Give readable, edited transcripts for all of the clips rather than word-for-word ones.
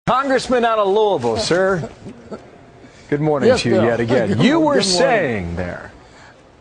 Congressman out of Louisville, sir. Good morning to you Bill. yet again. You were saying there.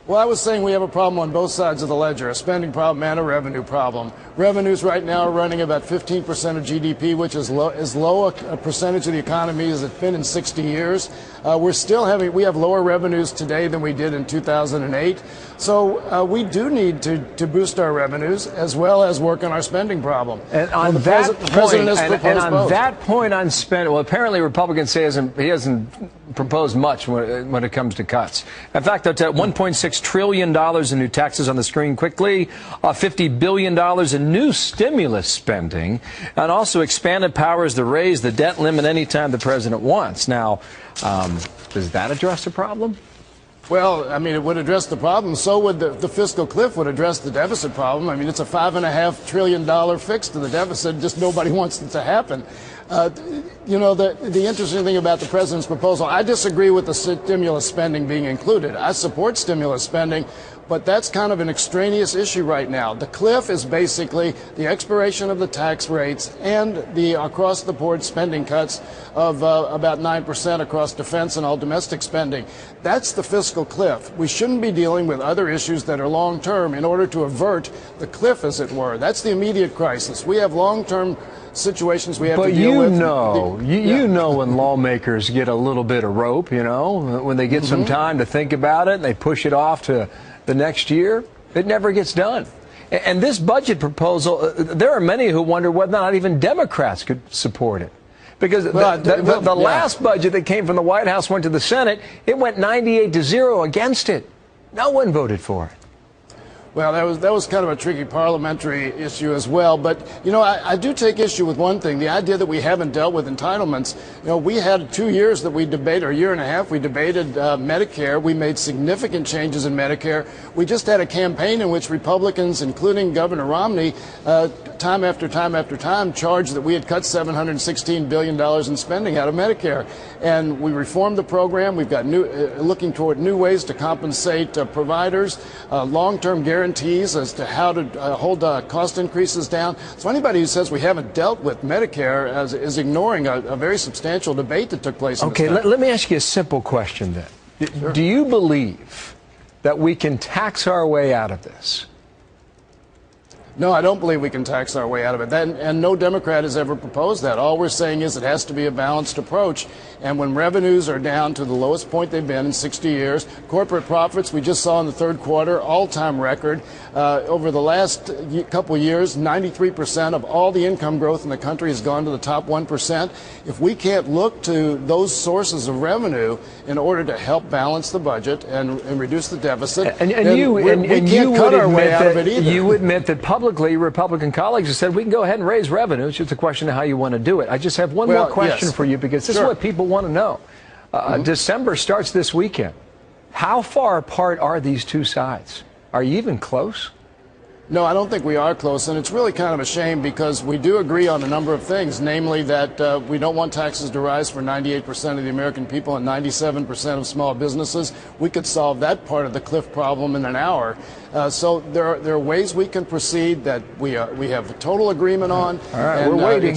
Well, I was saying we have a problem on both sides of the ledger, a spending problem and a revenue problem. Revenues right now are running about 15% of GDP, which is low a percentage of the economy as it's been in 60 years. We have lower revenues today than we did in 2008. So we do need to boost our revenues as well as work on our spending problem. And on that point on spending, well, apparently Republicans say he hasn't proposed much when it comes to cuts. In fact, $1.6 trillion in new taxes on the screen quickly, $50 billion in new stimulus spending, and also expanded powers to raise the debt limit anytime the president wants. Now, does that address the problem? Well, I mean, it would address the problem. So would the fiscal cliff would address the deficit problem. I mean, it's a $5.5 trillion fix to the deficit. Just nobody wants it to happen. You know, the interesting thing about the president's proposal, I disagree with the stimulus spending being included. I support stimulus spending, but that's kind of an extraneous issue right now. The cliff is basically the expiration of the tax rates and the across-the-board spending cuts of about 9% across defense and all domestic spending. That's the fiscal cliff. We shouldn't be dealing with other issues that are long-term in order to avert the cliff, as it were. That's the immediate crisis. We have long-term situations we have to deal with. You know when lawmakers get a little bit of rope, you know, when they get some time to think about it and they push it off to the next year, it never gets done. And this budget proposal, there are many who wonder whether or not even Democrats could support it. Because the last budget that came from the White House went to the Senate, it went 98-0 against it. No one voted for it. Well, that was kind of a tricky parliamentary issue as well. But, you know, I do take issue with one thing, the idea that we haven't dealt with entitlements. You know, we had 2 years that we debated, or a year and a half, we debated Medicare. We made significant changes in Medicare. We just had a campaign in which Republicans, including Governor Romney, time after time after time, charged that we had cut $716 billion in spending out of Medicare. And we reformed the program. We've got looking toward new ways to compensate providers, long-term guarantees as to how to hold cost increases down. So anybody who says we haven't dealt with Medicare is ignoring a very substantial debate that took place in this country. Let me ask you a simple question then. Sure. Do you believe that we can tax our way out of this? No, I don't believe we can tax our way out of it. And no Democrat has ever proposed that. All we're saying is it has to be a balanced approach. And when revenues are down to the lowest point they've been in 60 years, corporate profits, we just saw in the third quarter, all-time record. Over the last couple of years, 93% of all the income growth in the country has gone to the top 1%. If we can't look to those sources of revenue in order to help balance the budget and reduce the deficit, we can't cut our way out of it either. You admit that publicly Republican colleagues have said we can go ahead and raise revenue. It's just a question of how you want to do it. I just have one more question for you, because this is what people want to know. December starts this weekend. How far apart are these two sides? Are you even close? No, I don't think we are close, and it's really kind of a shame because we do agree on a number of things, namely that we don't want taxes to rise for 98% of the American people and 97% of small businesses. We could solve that part of the cliff problem in an hour. So there are ways we can proceed that we have a total agreement on. All right, we're waiting.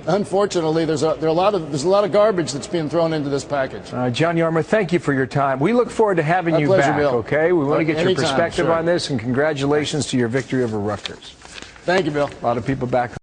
Unfortunately, there's a lot of garbage that's being thrown into this package. John Yarmer, thank you for your time. We look forward to having you back. Bill. Okay, we want to get your perspective sure. on this, and congratulations to your victory over Rutgers. Thank you, Bill. A lot of people back home.